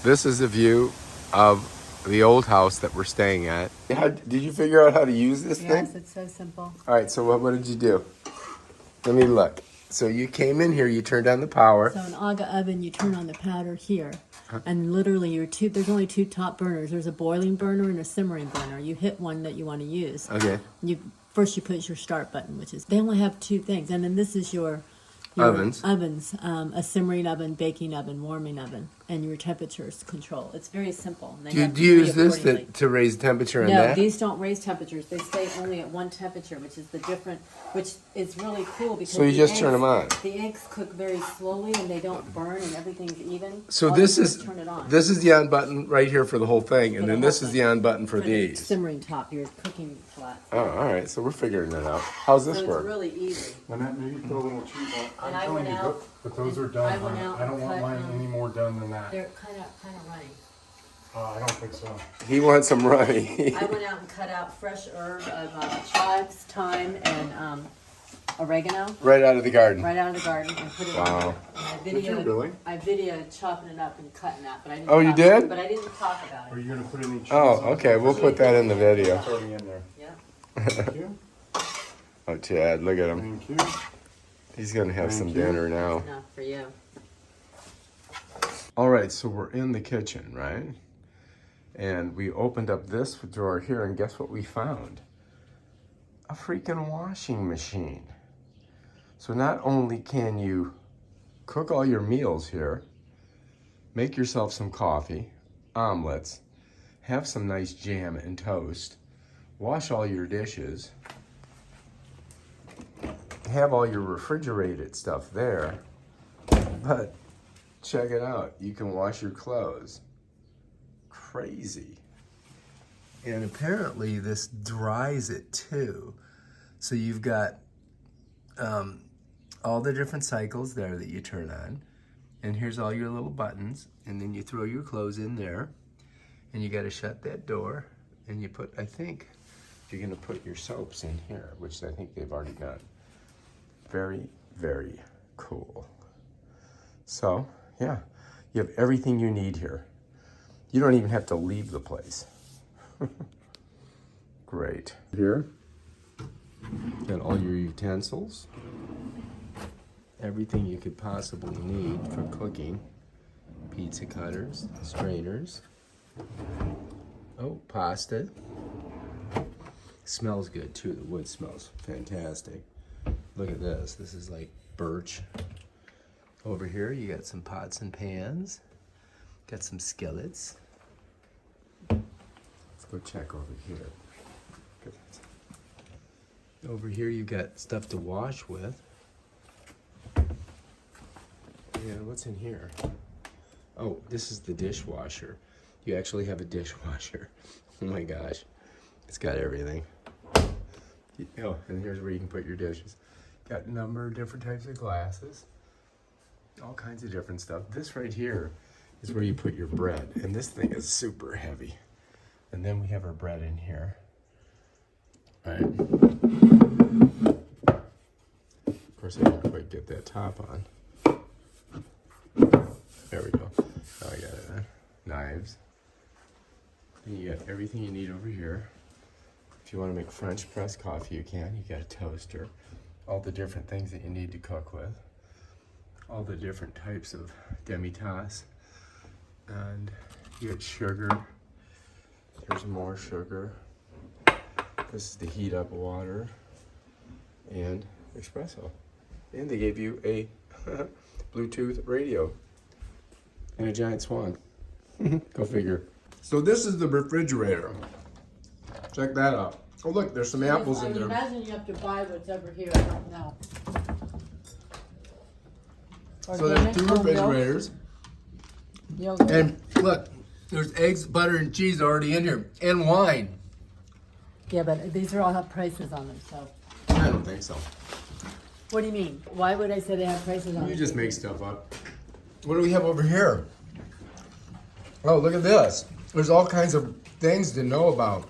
This is a view of the old house that we're staying at. Did you figure out how to use this thing? Yes, it's so simple. All right, so what did you do? Let me look. So you came in here, you turned on the power. So an Aga oven, you turn on the powder here, and literally there's only two top burners. There's a boiling burner and a simmering burner. You hit one that you want to use. Okay. First you push your start button, which is, they only have two things, and then this is your Ovens. A simmering oven, baking oven, warming oven, and your temperatures control. It's very simple. And they Do have to you use read this accordingly. to raise temperature in No, that? these don't raise temperatures. They stay only at one temperature, which is which is really cool because So you just turn them on. The eggs cook very slowly and they don't burn and everything's even. So All this you do is turn it on. this is the on button right here for the whole thing, and For the then whole this is thing. the on button for For the these. simmering top, your cooking flat. Oh, all right. So we're figuring it out. How's this So work? it's really easy. Lynette, maybe put a little cheese on. And I I'm telling went you, out- but those are I done. went out I don't and want cut, mine any more done than that. They're kind of running. I don't think so. He wants some runny. I went out and cut out fresh herb of chives, thyme, and oregano Right out of the garden. right out of the garden and put it Wow. on. And Did you really? I videoed chopping it up and cutting that, but I didn't. Oh, you talk- did? But I didn't talk about Are it. you gonna put any cheese Oh, on? okay. We'll put that in the video. It's already in there. Yeah. Thank you. Oh, Chad, look at him. Thank you. He's gonna have some Thank you. dinner now. Enough for you. All right, so we're in the kitchen, right? And we opened up this drawer here, and guess what we found? A freaking washing machine. So not only can you cook all your meals here, make yourself some coffee, omelets, have some nice jam and toast, wash all your dishes, have all your refrigerated stuff there, but check it out, you can wash your clothes. Crazy. And apparently this dries it too. So you've got all the different cycles there that you turn on. And here's all your little buttons. And then you throw your clothes in there. And you got to shut that door. And you put, I think, you're going to put your soaps in here, which I think they've already done. Very, very cool. So, yeah, you have everything you need here. You don't even have to leave the place. Great. Here, got all your utensils. Everything you could possibly need for cooking. Pizza cutters, strainers. Oh, pasta. Smells good too. The wood smells fantastic. Look at this. This is like birch. Over here, you got some pots and pans. Got some skillets. Let's go check over here. Over here, you got stuff to wash with. Yeah, what's in here? Oh, this is the dishwasher. You actually have a dishwasher. Oh my gosh. It's got everything. Oh, and here's where you can put your dishes. Got a number of different types of glasses. All kinds of different stuff. This right here is where you put your bread. And this thing is super heavy. And then we have our bread in here. All right. Of course, I didn't quite get that top on. There we go. Oh, I got it. Knives. And you got everything you need over here. If you want to make French press coffee, you can. You got a toaster. All the different things that you need to cook with. All the different types of demi-tasse. And you got sugar. There's more sugar. This is to heat up water. And espresso. And they gave you a Bluetooth radio. And a giant swan. Go figure. So this is the refrigerator. Check that out. Oh look, there's some apples in there. Imagine you have to buy what's over here. I don't know. So there's two refrigerators. And look, there's eggs, butter, and cheese already in here. And wine. Yeah, but these are all have prices on them, so. I don't think so. What do you mean? Why would I say they have prices on them? You just make stuff up. What do we have over here? Oh, look at this. There's all kinds of things to know about.